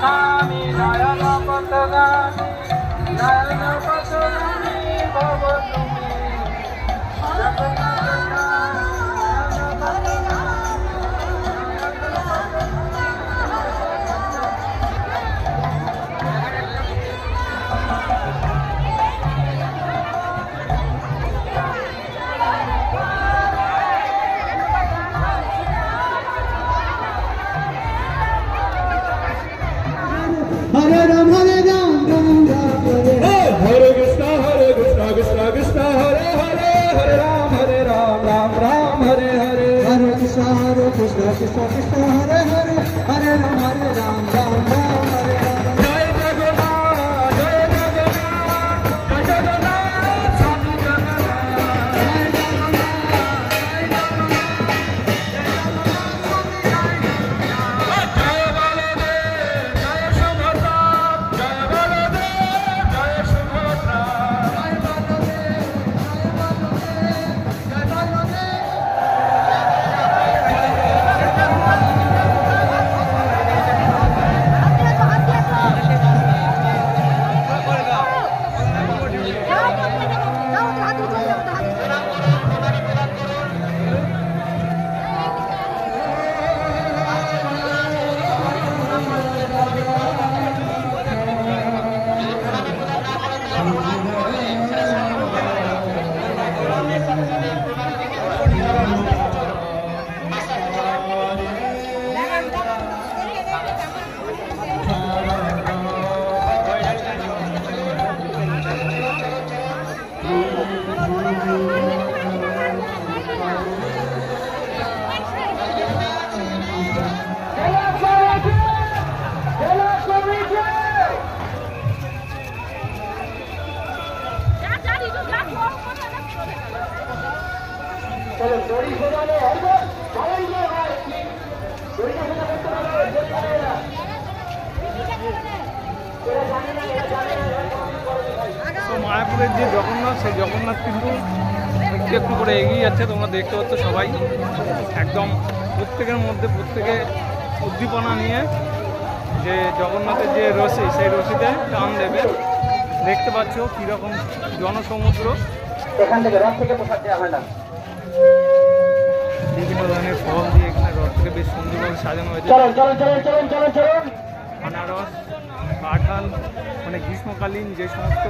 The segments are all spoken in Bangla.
নামি নয়ন পথগামী নয়ন পথগামী ভব তুমি Hare Ram Ram Ram Hare Hare Krishna Krishna Krishna Hare Hare Hare Ram Ram Ram Hare Hare Hare Krishna Krishna Krishna Hare Hare Hare Ram Ram Ram Hare Hare মায়াপুরের যে জগন্নাথ সেই জগন্নাথ কিন্তু একটু একটু করে এগিয়ে যাচ্ছে তোমরা দেখতে পাচ্ছ সবাই একদম প্রত্যেকের মধ্যে প্রত্যেকে উদ্দীপনা নিয়ে যে জগন্নাথের যে রশি সেই রশিতে টান দেবে দেখতে পাচ্ছ কীরকম জনসমুদ্র এখান থেকে রথ থেকে প্রসাদ দেওয়া হয় না বিভিন্ন ধরনের ফল দিয়ে এখানে রথকে বেশ সুন্দরভাবে সাজানো হয়েছে আনারস কাঁঠাল মানে গ্রীষ্মকালীন যে সমস্ত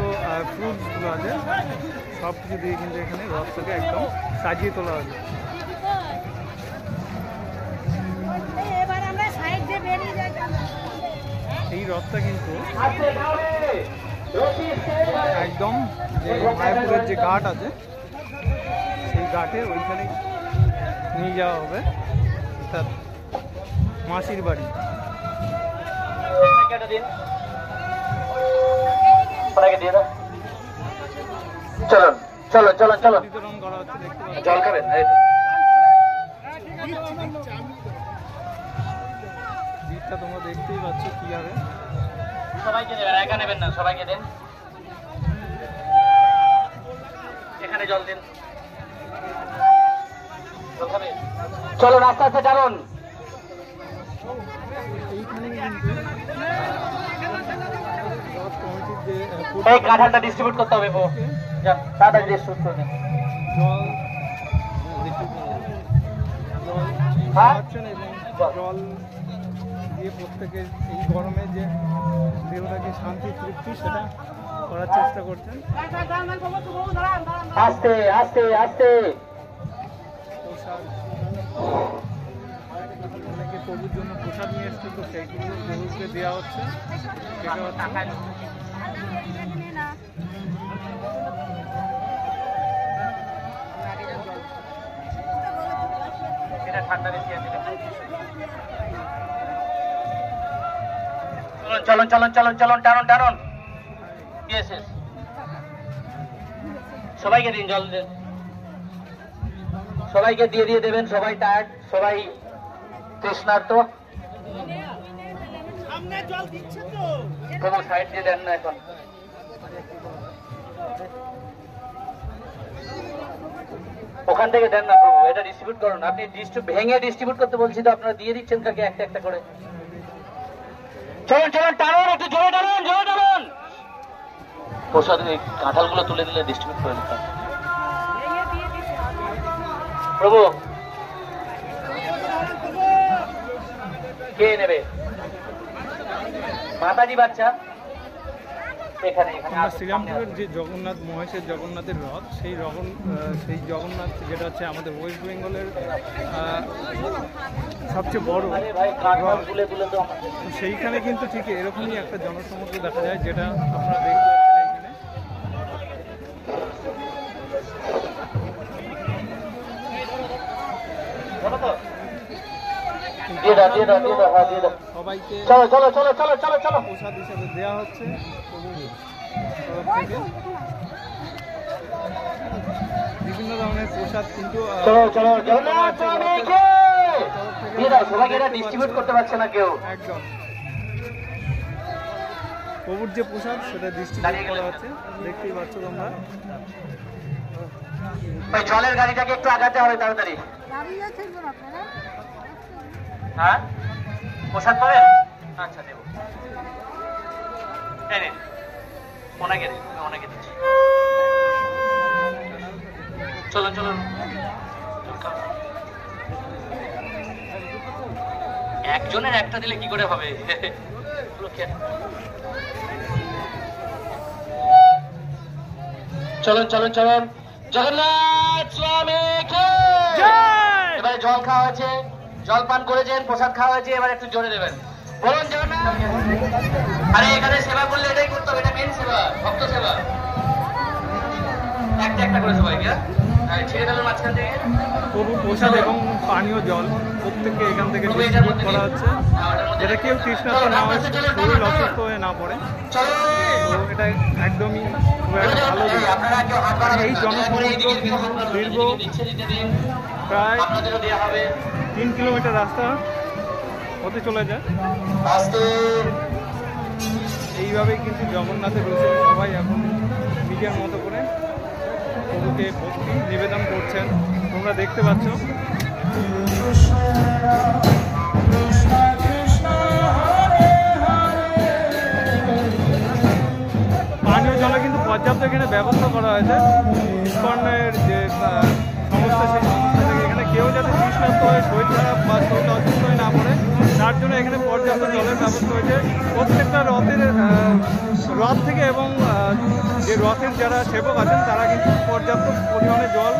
ফ্রুটসগুলো আছে সব কিছু দিয়ে কিন্তু এখানে রথটাকে একদম সাজিয়ে তোলা হয়েছে এই রথটা কিন্তু একদম যে মায়াপুরের যে ঘাট আছে সেই ঘাটে ওইখানে নিয়ে যাওয়া হবে অর্থাৎ মাসির বাড়ি চলুন চলো চলো চলো বিতরণ করা হচ্ছে দেখতে পাচ্ছি জল খাবেন ভিড়টা তোমরা দেখতেই পাচ্ছ কিভাবে সবাইকে দেবেন একা নেবেন না সবাইকে দেন এখানে জল দিন চলো রাস্তা আছে চালুন এইখানে কিন্তু রথ কমিটির যে এই কাঁঠালটা ডিস্ট্রিবিউট করতে হবে তাড়াতাড়ি ডিস্ট্রিবিউট করে দিন জল খাওয়াচ্ছেন এবং জল দিয়ে প্রত্যেকের এই গরমে যে দেহটাকে শান্তি তৃপ্তি সেটা করার চেষ্টা করছেন আস্তে আস্তে আস্তে প্রসাদ অনেকে প্রভুর জন্য প্রসাদ নিয়ে এসছে তো সেইগুলো প্রভুকে দেওয়া হচ্ছে সেটা হচ্ছে ঠান্ডা বেশি আছে চলুন চলুন চলুন চলুন টানুন টানুন সবাইকে দিন জল দেন সবাইকে দিয়ে দিয়ে দেবেন সবাই টায়ার্ড সবাই তৃষ্ণার্ত প্রভু সাইড দিয়ে দেন না এখন ওখান থেকে দেন না প্রভু এটা ডিস্ট্রিবিউট করুন আপনি ভেঙে ডিস্ট্রিবিউট করতে বলছি তো আপনারা দিয়ে দিচ্ছেন কাকে একটা একটা করে চলুন চলুন, টানুন, একটু জোরে টানুন, জোরে টানুন। প্রসাদ এই কাঁঠালগুলো তুলে দিলে ডিস্ট্রিবিউট করে দিতে হবে। প্রভু কে নেবে? মাতাজি বাচ্চা এখানে এখানে আমরা শ্রীরামপুরের যে জগন্নাথ মহেশের জগন্নাথের রথ, সেই জগন্নাথ যেটা হচ্ছে আমাদের ওয়েস্ট বেঙ্গলের সবচেয়ে বড় রথ, তো সেইখানে কিন্তু ঠিক এরকমই একটা জনসমুদ্র দেখা যায়, যেটা আপনারা দেখতে পাচ্ছেন এইখানে। সবাইকে প্রসাদ হিসেবে দেওয়া হচ্ছে বিভিন্ন ধরনের প্রসাদ, কিন্তু ডিস্ট্রিবিউট করতে পারছে না কেউ। একদম প্রভুর যে প্রসাদ সেটা ডিস্ট্রিবিউট করা হচ্ছে, দেখতেই পাচ্ছ তোমরা। জলের গাড়িটাকে একটু আগাতে হবে তাড়াতাড়ি। হ্যাঁ প্রসাদ পাবেন? আচ্ছা দেবো, ওনাকে দিচ্ছি। চলুন চলুন, একজনের একটা দিলে কি করে হবে? চলুন চলুন চলুন, জগন্নাথ স্বামী এবারে জল খাওয়া হয়েছে, জল পান করেছেন, প্রসাদ খাওয়া হয়েছে, এবার একটু জোরে দেবেন, বলুন জগন্নাথ। আরে এখানে সেবা করলে এটাই করতে হবে, এটা মেন সেবা, ভক্ত সেবা। একটা একটা করে সবাইকে ছেড়ে দেবেন মাঝখান থেকে। প্রভু প্রসাদ এবং পানীয় জল প্রত্যেককে এখান থেকে ডিস্ট্রিবিউট করা হচ্ছে, যেটা কেউ তৃষ্ণার্ত না হয়, শরীর অসুস্থ হয়ে না পড়ে। তো এটা একদমই ভালো দিক। এই জনসমুদ্র কিন্তু দীর্ঘ প্রায় 3 কিলোমিটার রাস্তা হতে চলে যায়। এইভাবেই কিন্তু জগন্নাথের রয়েছে, সবাই এখন নিজের মতো করে প্রভুকে ভক্তি নিবেদন করছেন, তোমরা দেখতে পাচ্ছ। পানীয় জলে কিন্তু পর্যাপ্ত এখানে ব্যবস্থা করা হয়েছে ইস্কনের যে সংস্থা, সেই সংস্থা থেকে এখানে কেউ যাতে তৃষ্ণার্ত হয়ে শরীর খারাপ বা শরীর অসুস্থ হয়ে না পড়ে, তার জন্য এখানে পর্যাপ্ত জলের ব্যবস্থা হয়েছে। প্রত্যেকটা রথ থেকে এবং যে রথের যারা সেবক আছেন তারা কিন্তু পর্যাপ্ত পরিমাণে জল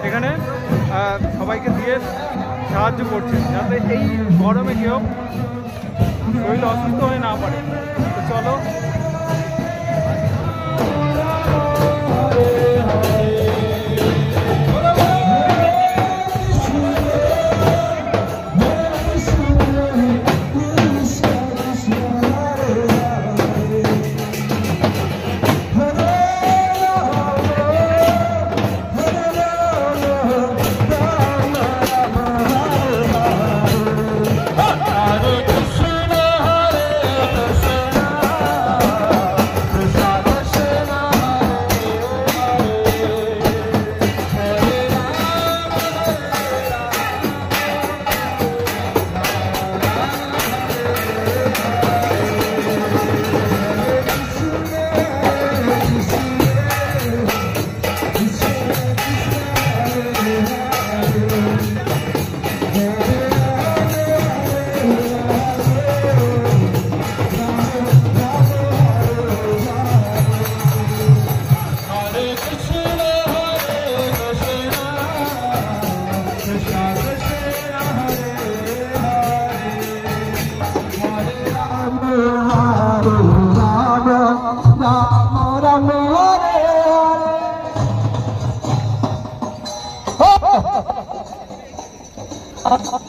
এখানে সবাইকে দিয়ে সাহায্য করছে, যাতে এই গরমে কেউ শরীর অসুস্থ হয়ে না পারে। তো চলো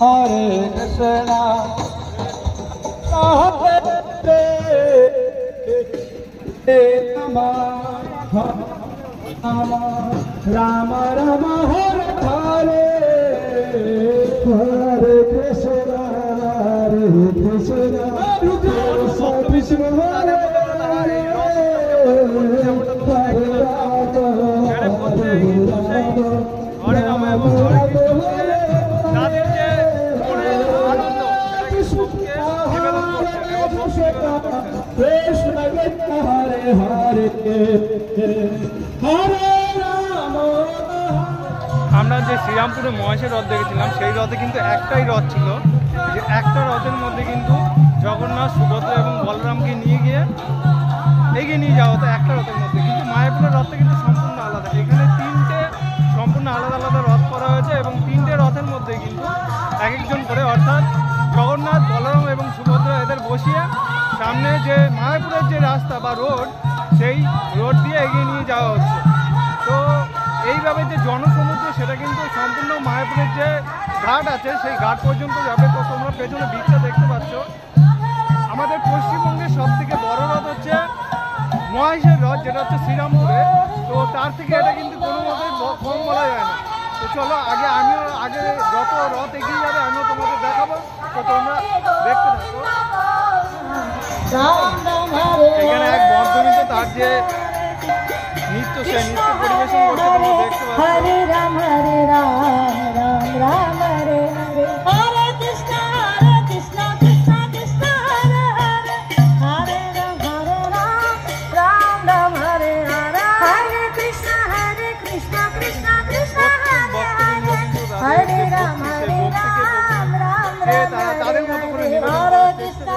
Hare Krishna, Rama Rama Hare Hare, Hare Krishna, Hare Krishna, Krishna Hare Hare, Hare Rama, Hare Rama. তাদের যে আনন্দ, সেটা কিন্তু নিবেদন করছে এবং कृष्ण कृष्ण हरे हरे हरे राम। আমরা যে শ্রীরামপুরে মহেশের রথ দেখেছিলাম সেই রথে কিন্তু একটাই রথ ছিল, যে একটা রথের মধ্যে কিন্তু জগন্নাথ, সুভদ্রা এবং বলরামকে নিয়ে গিয়ে এগিয়ে নিয়ে যাওয়া হতো একটা রথের মধ্যে। কিন্তু মায়াপুরের রথটা কিন্তু সম্পূর্ণ আলাদা, এখানে তিনটে সম্পূর্ণ আলাদা আলাদা রথ করা হয়েছে এবং তিনটে রথের মধ্যে কিন্তু এক একজন করে, অর্থাৎ জগন্নাথ, বলরাম এবং সুভদ্রা এদের বসিয়ে সামনে যে মায়াপুরের যে রাস্তা বা রোড, সেই রোড দিয়ে এগিয়ে নিয়ে যাওয়া হচ্ছে। তো এইভাবে যে জনসমুদ্র সেটা কিন্তু সম্পূর্ণ মায়াপুরের যে ঘাট আছে সেই ঘাট পর্যন্ত যাবে। তো তোমরা পেছনে দিকটা দেখতে পাচ্ছ। আমাদের পশ্চিমবঙ্গের সব থেকে বড় রথ হচ্ছে মহেশের রথ, যেটা হচ্ছে শ্রীরামপুরে। তো তার থেকে এটা কিন্তু কোনো মতেই কম বলা যায় না। তো চলো আগে যত রথ এগিয়ে যাবে আমিও তোমাদের দেখাবো, তো তোমরা দেখতে থাকো। এখানে এক বন্ধনীত তার যে নৃত্য, সেই নৃত্য পরিবেশন করতে তোমরা দেখতে পাচ্ছ। হরে রাম রাম রাম হরে হরে, হরে কৃষ্ণ কৃষ্ণ কৃষ্ণ হরে হরে, হরে রাম রাম রাম হরে হরে, হরে কৃষ্ণ কৃষ্ণ কৃষ্ণ হরে হরে, হরে রাম রাম তাদের মতো করে হরে কৃষ্ণ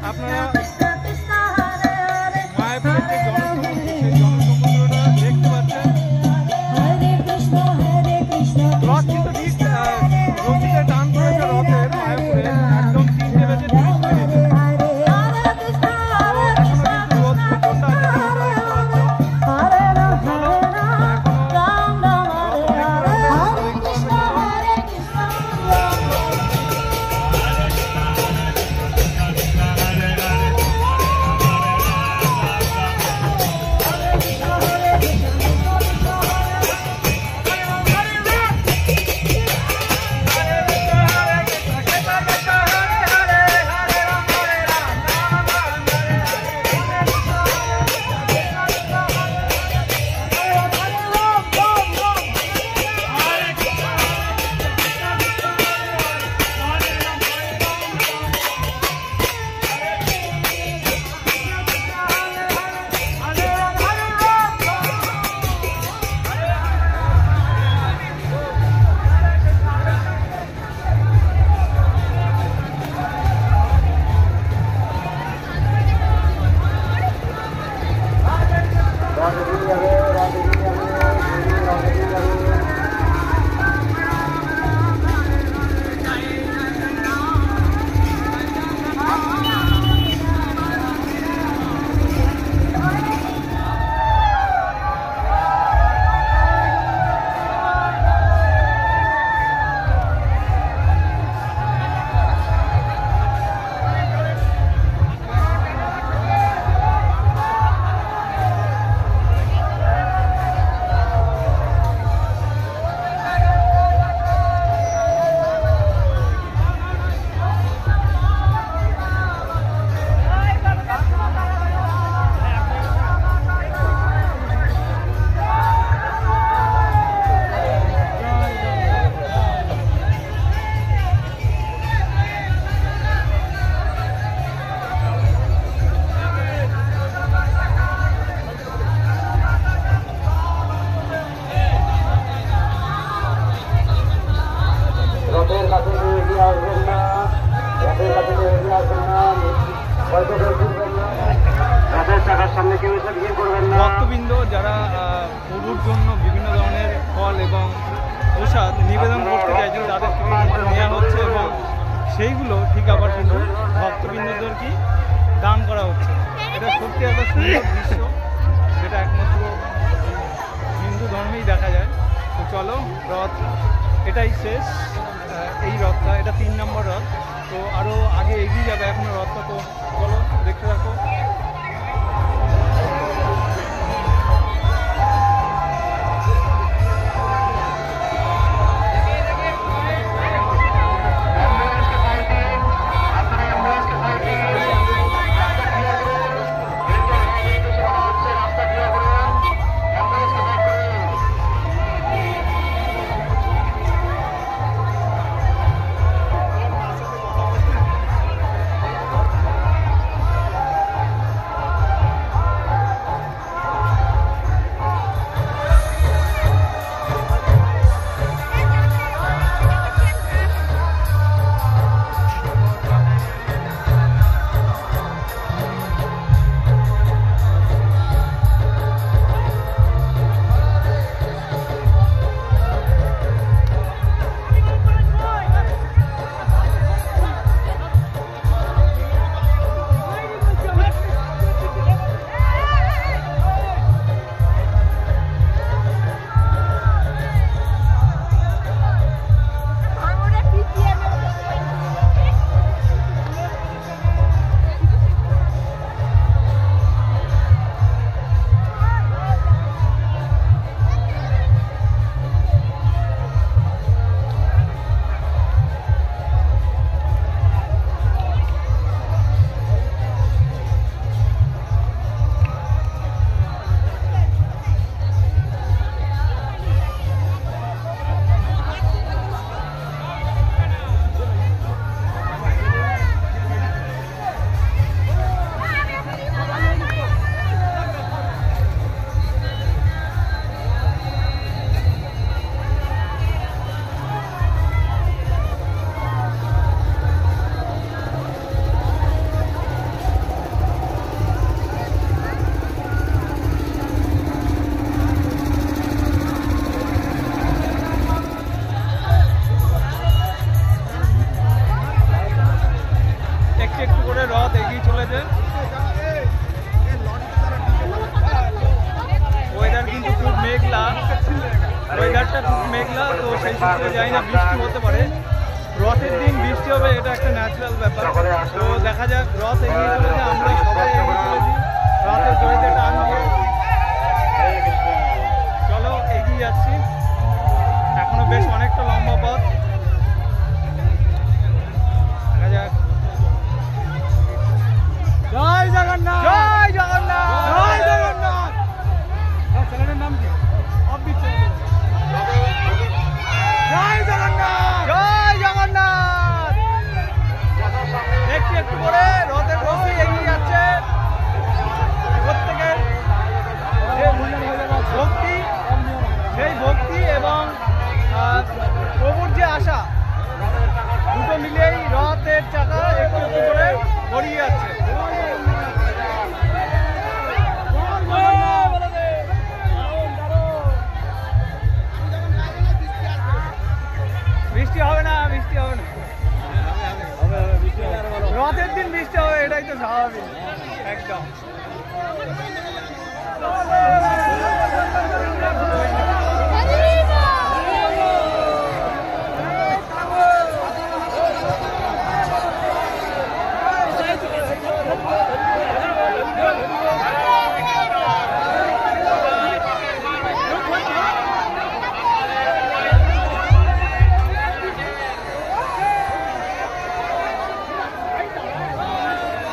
আপনারা কৃষ্ণ কৃষ্ণ হরে হরে, মায়াপুরের যে জনসমুদ্র সেই জনসমুদ্রটা দেখতে পাচ্ছেন। হরে কৃষ্ণ রথ কিন্তু ঠিক রথিতে টান করেছে রথের মায়াপুরে একদম 3টে বেজে 30 মিনিটে। ভক্তবৃন্দ যারা প্রভুর জন্য বিভিন্ন ধরনের ফল এবং প্রসাদ নিবেদন করতে চাইছেন তাদের থেকে নেওয়া হচ্ছে এবং সেইগুলো ঠিক আবার কিন্তু ভক্তবৃন্দদেরকে দান করা হচ্ছে। এটা সত্যি একটা সুন্দর দৃশ্য, যেটা একমাত্র হিন্দু ধর্মেই দেখা যায়। তো চলো, রথ এটাই শেষ, এই রথটা, এটা 3 নম্বর রথ। তো আরও আগে এগিয়ে যাবে এখনো রথটা, তো চলো দেখতে থাকো। সূত্রে জানি না বৃষ্টি হতে পারে। রথের দিন বৃষ্টি হবে, এটা একটা ন্যাচারাল ব্যাপার। তো দেখা যাক, রথ এগিয়ে চলেছে, আমরা সবাই এগিয়ে চলেছি রথের দড়িতে টান দিয়ে। চলো এগিয়ে যাচ্ছি, এখনো বেশ অনেকটা লম্বা পথ। দেখা যাক। জয় জগন্নাথ, জয় জগন্নাথ, জয় জগন্নাথ। চ্যানেলের নাম কি? জয় জগন্নাথ, জয় জগন্নাথ। একটু একটু করে রথের রথে এগিয়ে যাচ্ছে। প্রত্যেকের ভক্তি, সেই ভক্তি এবং প্রভুর যে আশা, দুটো মিলেই রথের চাকা একটু একটু করে গড়িয়ে যাচ্ছে। বৃষ্টি হবে না, বৃষ্টি হবে না, রথের দিন বৃষ্টি হবে, এটাই তো স্বাভাবিক একদম।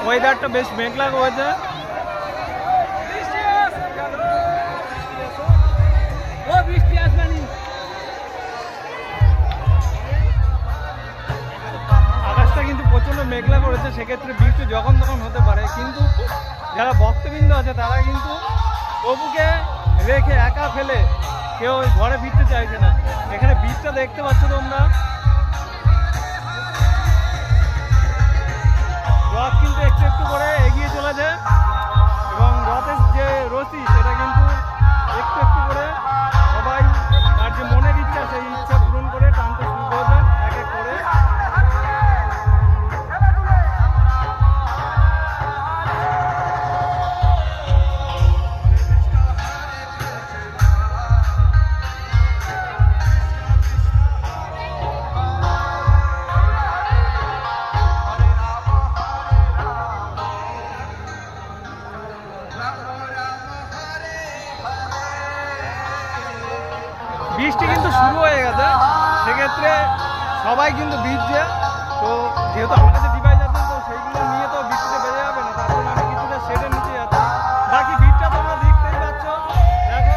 ওয়েদারটা বেশ মেঘলা হয়েছে। বৃষ্টি আসবেনি, আকাশটা কিন্তু প্রচন্ড মেঘলা করেছে, সেক্ষেত্রে বৃষ্টি যখন তখন হতে পারে। কিন্তু যারা ভক্তবৃন্দ আছে তারা কিন্তু প্রভুকে রেখে একা ফেলে কেউ ঘরে ফিরতে চাইছে না। এখানে বৃষ্টিটা দেখতে পাচ্ছ তোমরা, রথ কিন্তু একটু একটু করে এগিয়ে চলেছে এবং রথের যে রশি সেটা কিন্তু একটু একটু করে সবাই তার যে মনের ইচ্ছা সেই ইচ্ছা পূরণ করে টানতে শুরু করেছে এক এক করে। বৃষ্টি কিন্তু শুরু হয়ে গেছে, সেক্ষেত্রে সবাই কিন্তু ভিজছে। তো যেহেতু আমার কাছে ডিভাইস আছে, তো সেইগুলো নিয়ে তো বৃষ্টিতে বেড়ে যাবে না, তার জন্য আমি কিছুটা শেডের নিচে যাচ্ছি। বাকি ভিড়টা তোমরা দেখতেই পাচ্ছ, দেখো।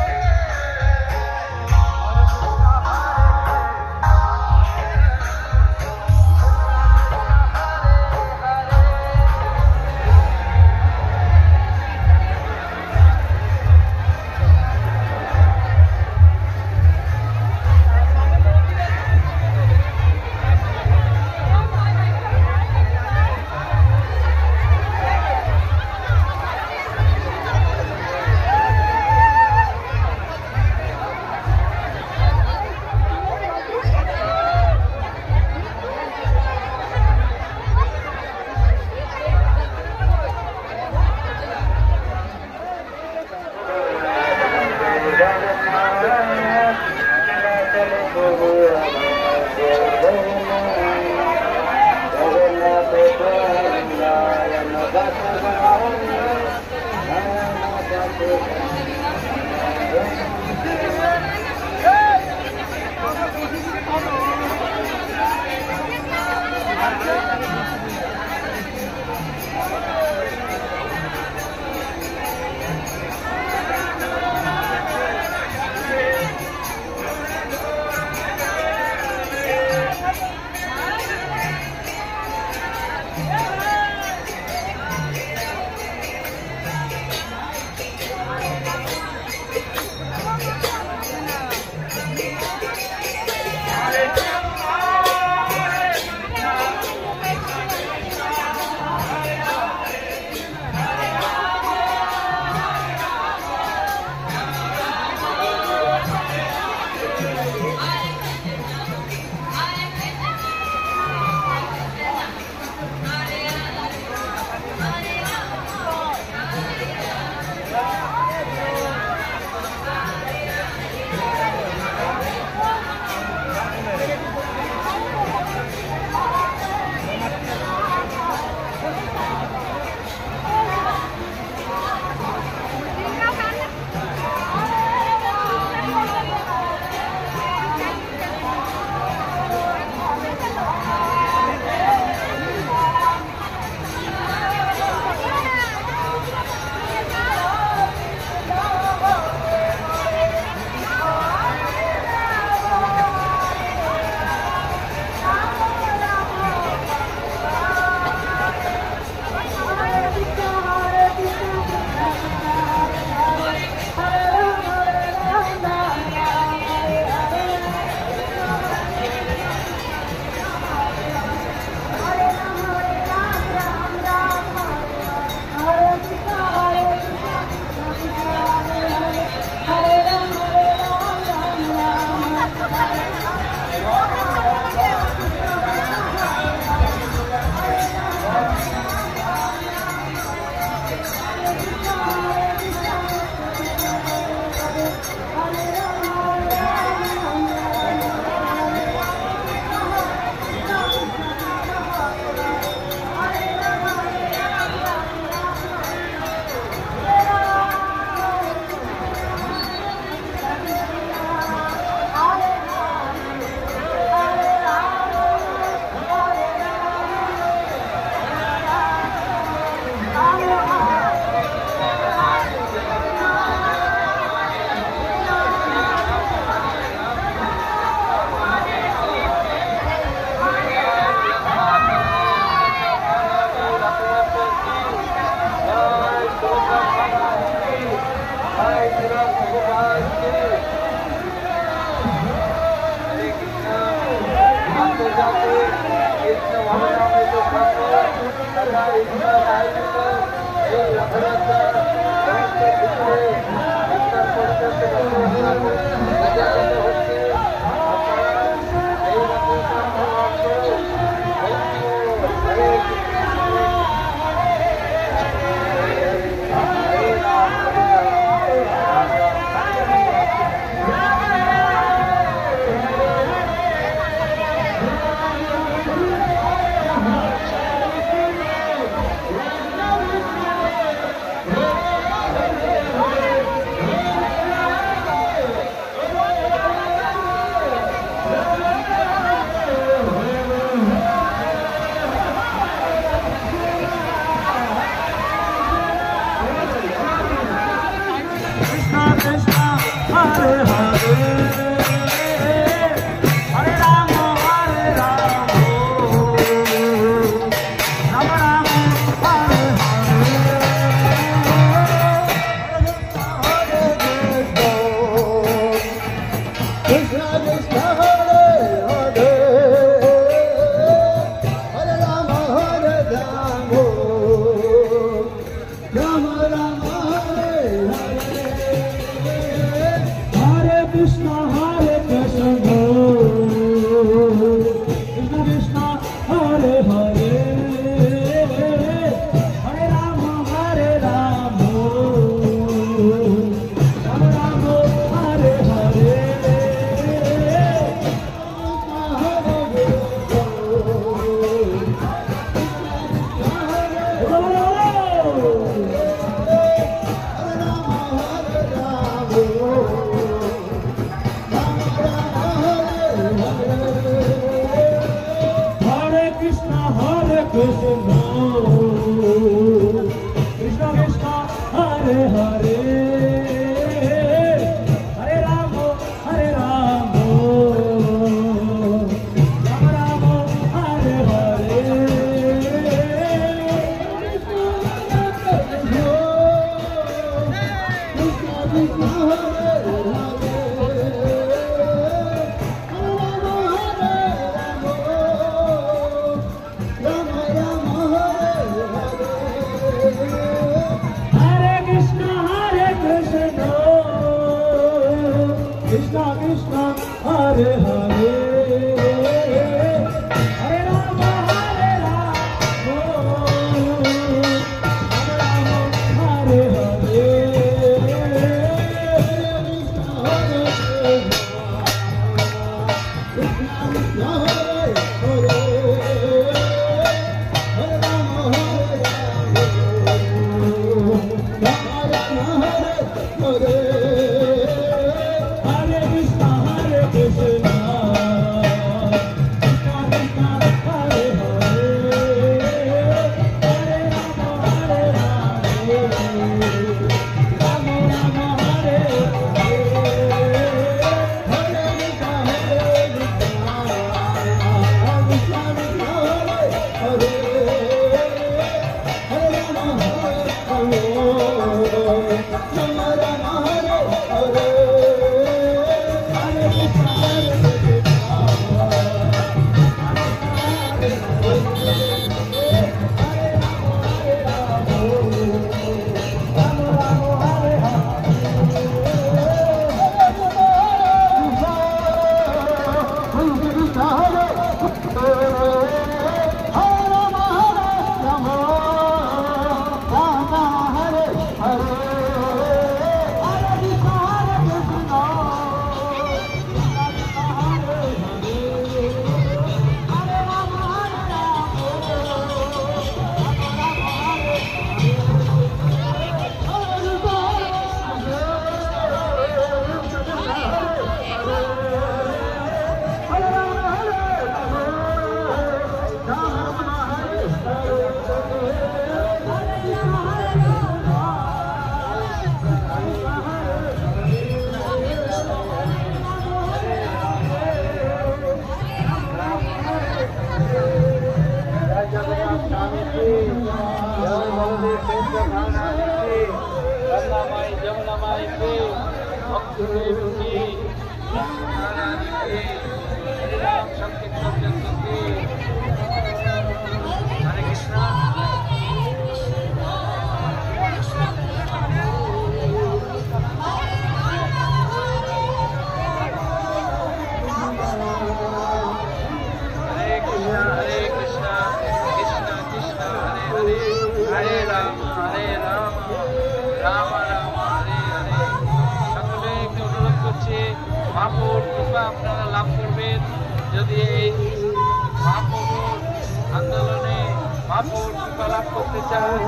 মহাপ্রভুর কৃপা লাভ করতে চান,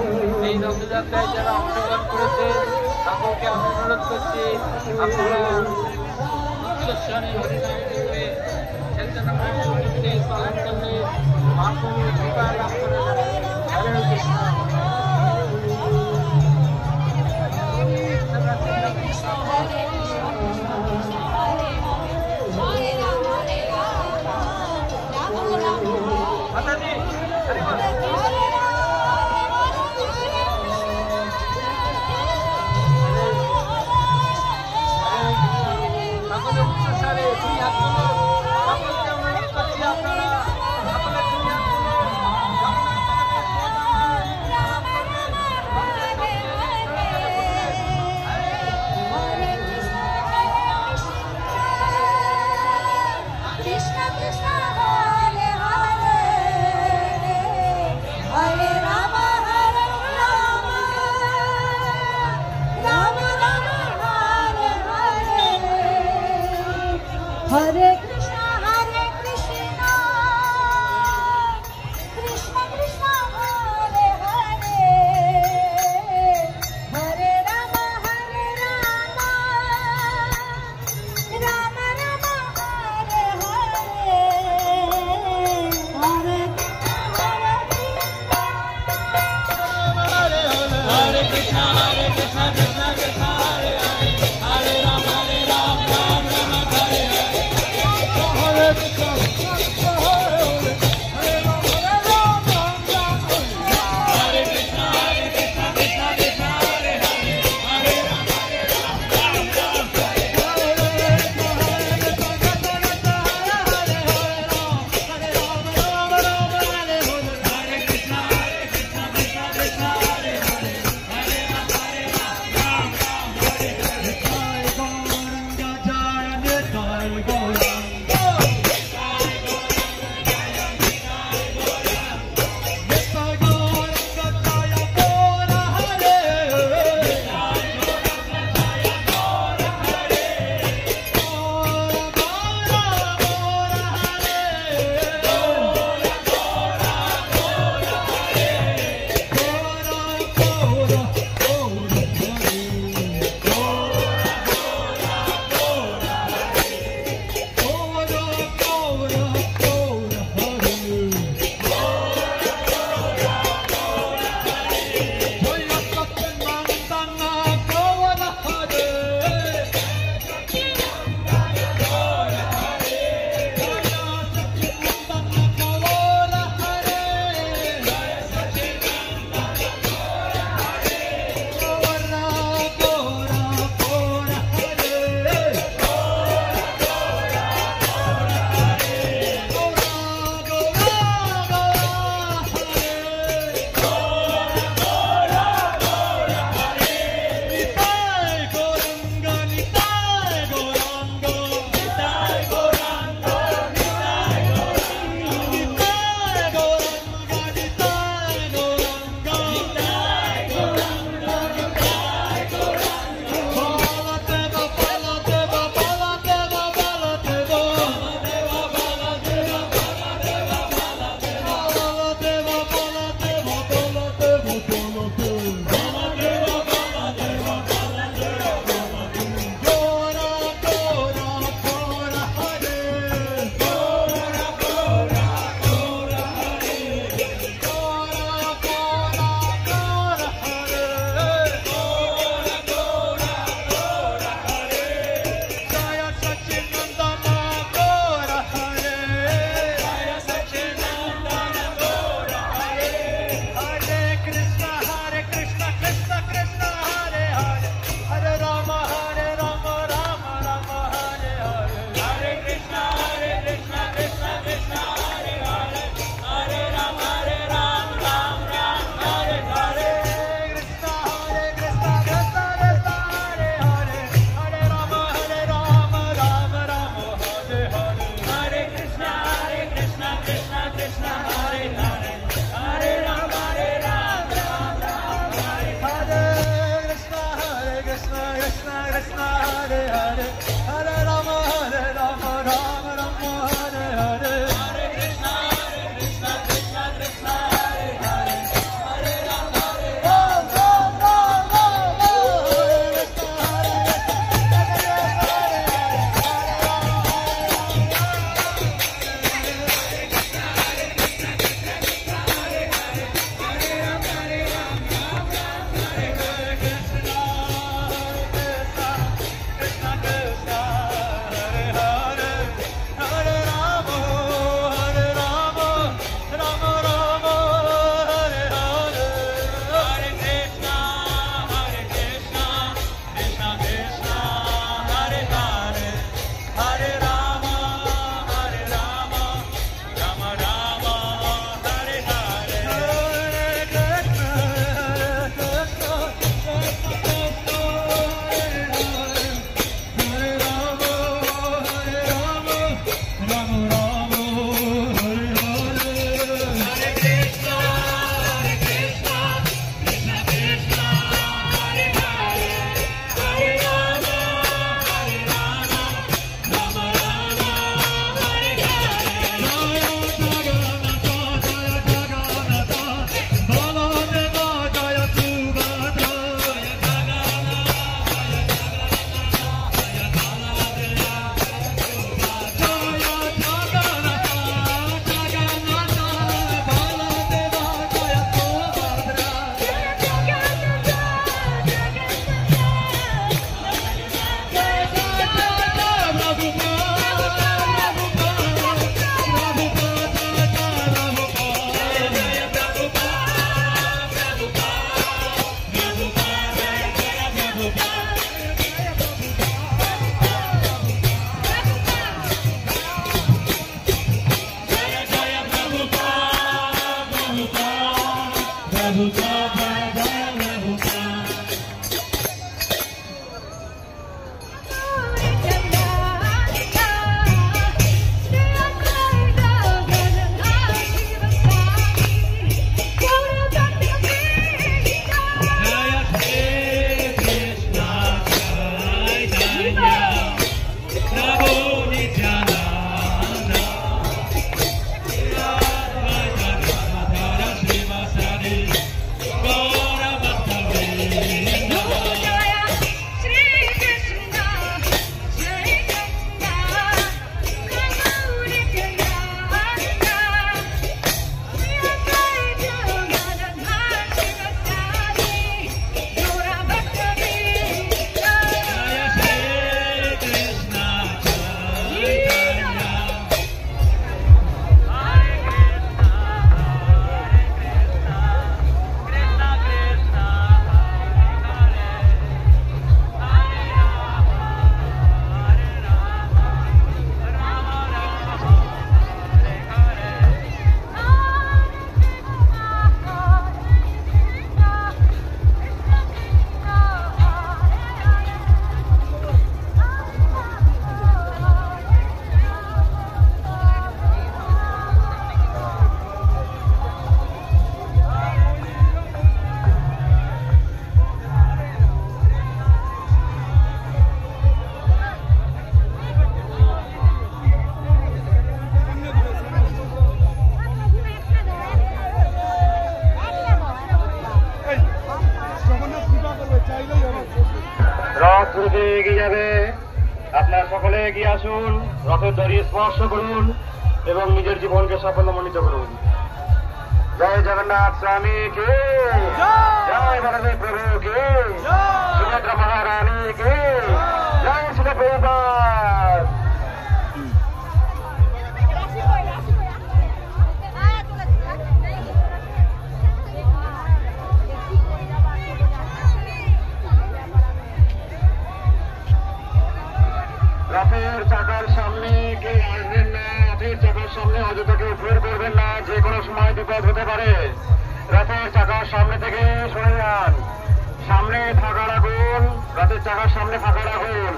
এই রথযাত্রায় যারা অংশগ্রহণ করেছে সকলকে আমি অনুরোধ করছি আপনারা উচ্চস্বরে হরিনাম করে চৈতন্য মহাপ্রভুকে স্মরণ করলে মহাপ্রভুর কৃপা লাভ করে যাবেন। হরে Krishna. Hare Krishna, Krishna Krishna, Hare Hare, Hare Rama, Rama Rama, Hare Hare, Hare Krishna, Krishna Krishna, Hare Hare, Hare Rama, Ram Ram, Hare Hare. রথ দ্রুত এগিয়ে যাবে। আপনার সকলে এগিয়ে আসুন, রথের দড়ি স্পর্শ করুন এবং নিজের জীবনকে সাফল্যমণ্ডিত করুন। জয় জগন্নাথ স্বামী কে, জয় বলদেব প্রভু কে, সুভদ্রা মহারানী কে, জয় শিল প্রভুপাদ। রথের চাকার সামনে কেউ আসবেন না, রথের চাকার সামনে অযথা কেউ ভিড় করবেন না, যে কোনো সময় বিপদ হতে পারে। রথের চাকার সামনে থেকে সরে যান, সামনে ফাঁকা রাখুন, রথের চাকার সামনে ফাঁকা রাখুন।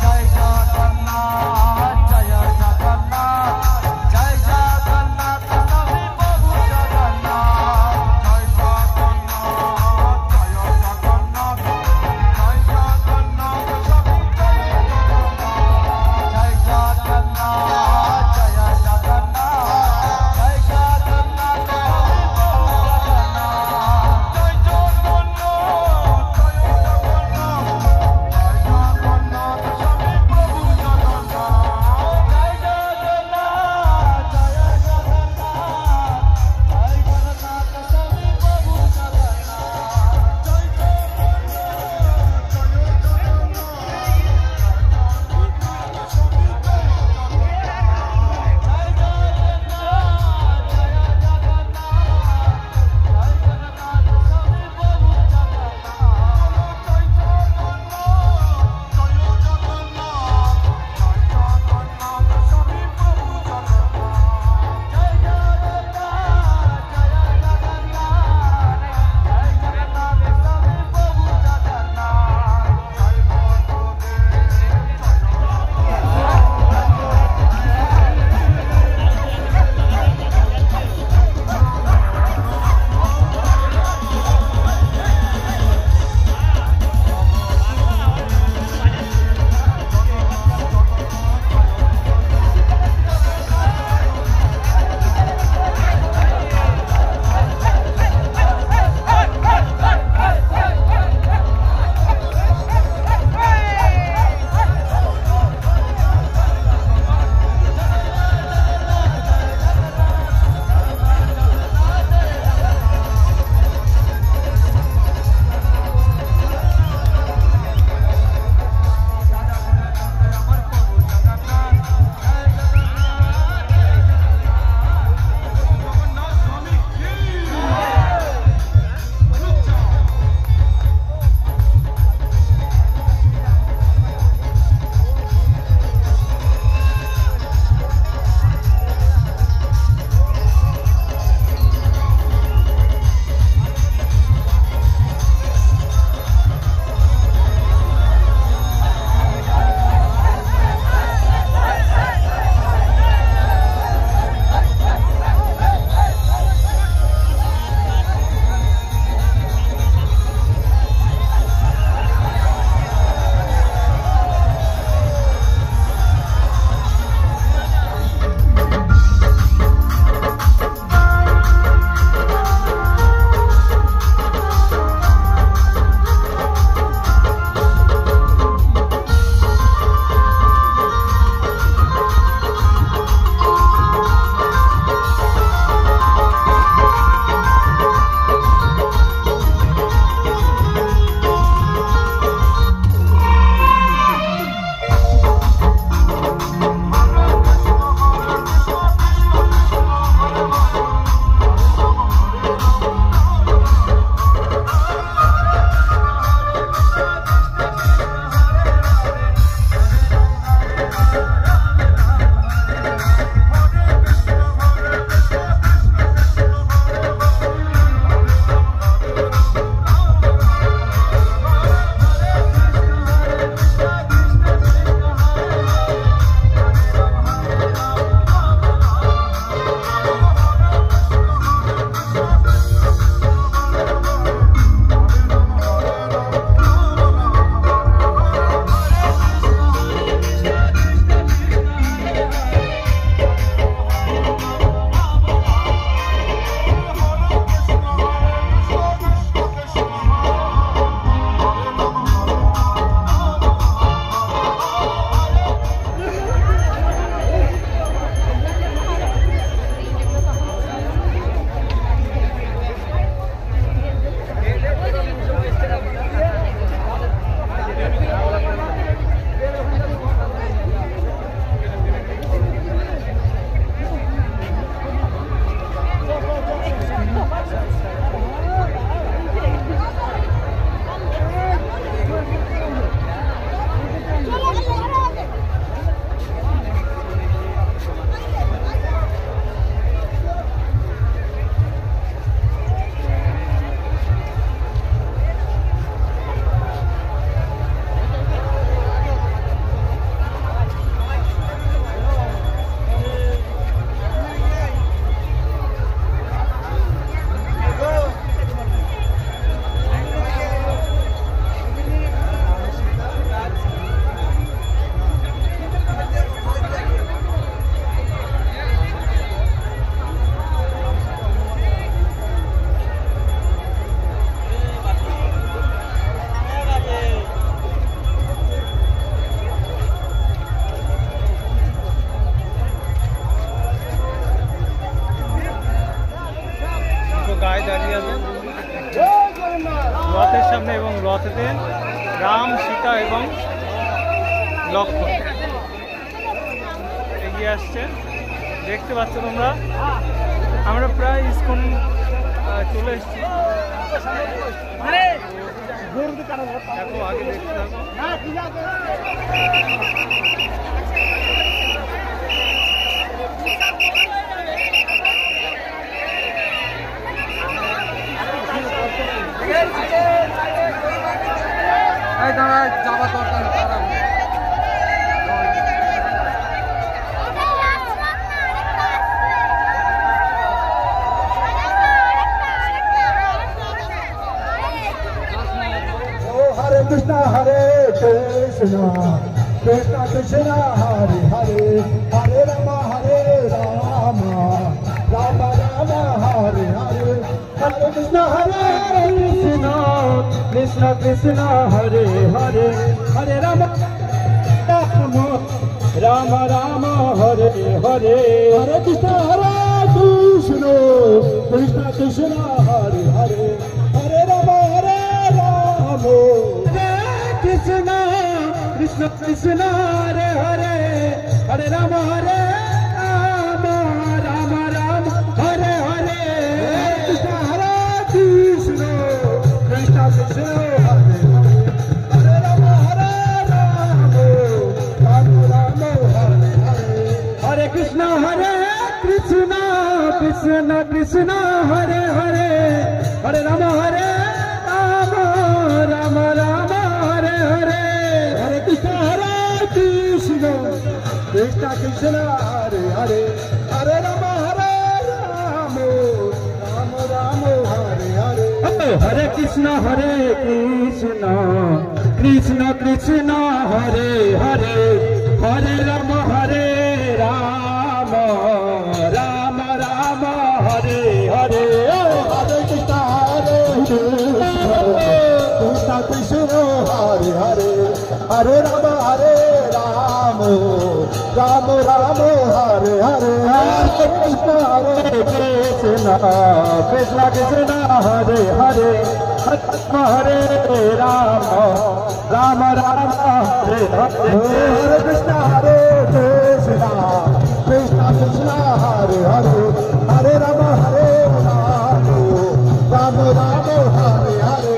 জয় জগন্নাথ স্বামী লক্ষ্মণ এগিয়ে আসছে। দেখতে পাচ্ছ তোমরা, আমরা প্রায় ইসকন চলে এসেছি। দেখো আগে দেখতে থাকো। যাওয়া দরকার Krishna Hare Krishna Krishna Krishna Hare Hare Hare Rama Hare Rama Rama Rama Hare Hare Hare Krishna Hare Krishna Krishna Krishna Hare Hare Hare Rama Rama Rama Rama Hare Hare Hare Krishna Hare Krishna Krishna Krishna Hare Hare Hare Rama Hare Rama Krishna Krishna Krishna Hare Hare Hare Rama Hare Rama Rama Rama Hare Hare Krishna Hare Krishna Krishna Krishna Hare Hare Rama Hare Rama Rama Rama Hare Hare Hare Krishna Krishna Krishna Hare Hare Hare Rama Hare Rama Rama Rama Hare Hare Hare Krishna Krishna Krishna Krishna Hare Hare Hare Rama Hare Rama Rama Rama Hare Hare Hare Krishna Krishna Krishna Hare Hare Hare Rama Hare Rama Rama Rama Hare Hare Hare Krishna Krishna Krishna Hare Hare Hare Rama Hare Rama Rama Rama Hare Hare Hare Krishna Krishna Krishna Krishna Hare Hare Hare Rama Rama Rama Hare Hare Hare Krishna Krishna Krishna Krishna Hare Hare Hare Rama Hare Rama Rama Rama Hare Hare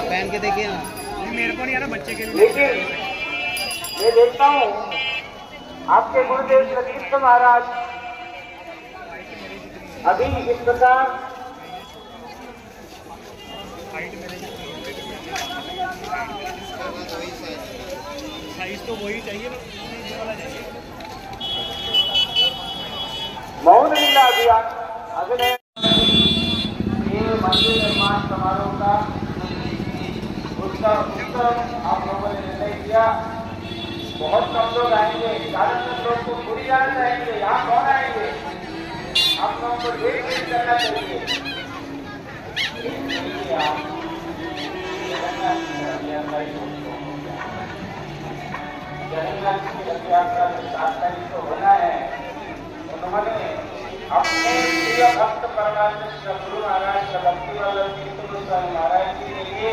पहन के देखिए ना, मेरे को नहीं आ रहा बच्चे के लिए। लेकिन मैं देखता हूँ आपके गुरुदेव लतीफ महाराज अभी इस प्रकार साइज तो वही चाहिए, मौन लीला अभियान अभिनय ये मंदिर निर्माण समारोह का उसका उत्तर आप लोगों ने निर्णय किया। बहुत कम लोग आएंगे, 40 लोग को पूरी जान जाएंगे। यहाँ कौन आएंगे? आप लोगों को वेट करना चाहिए। तो होना है, उन्होंने अपने प्रिय भक्त परमात्मा गुरु महाराज भक्ति वल्लभ तीर्थ गोस्वामी महाराज जी ने যে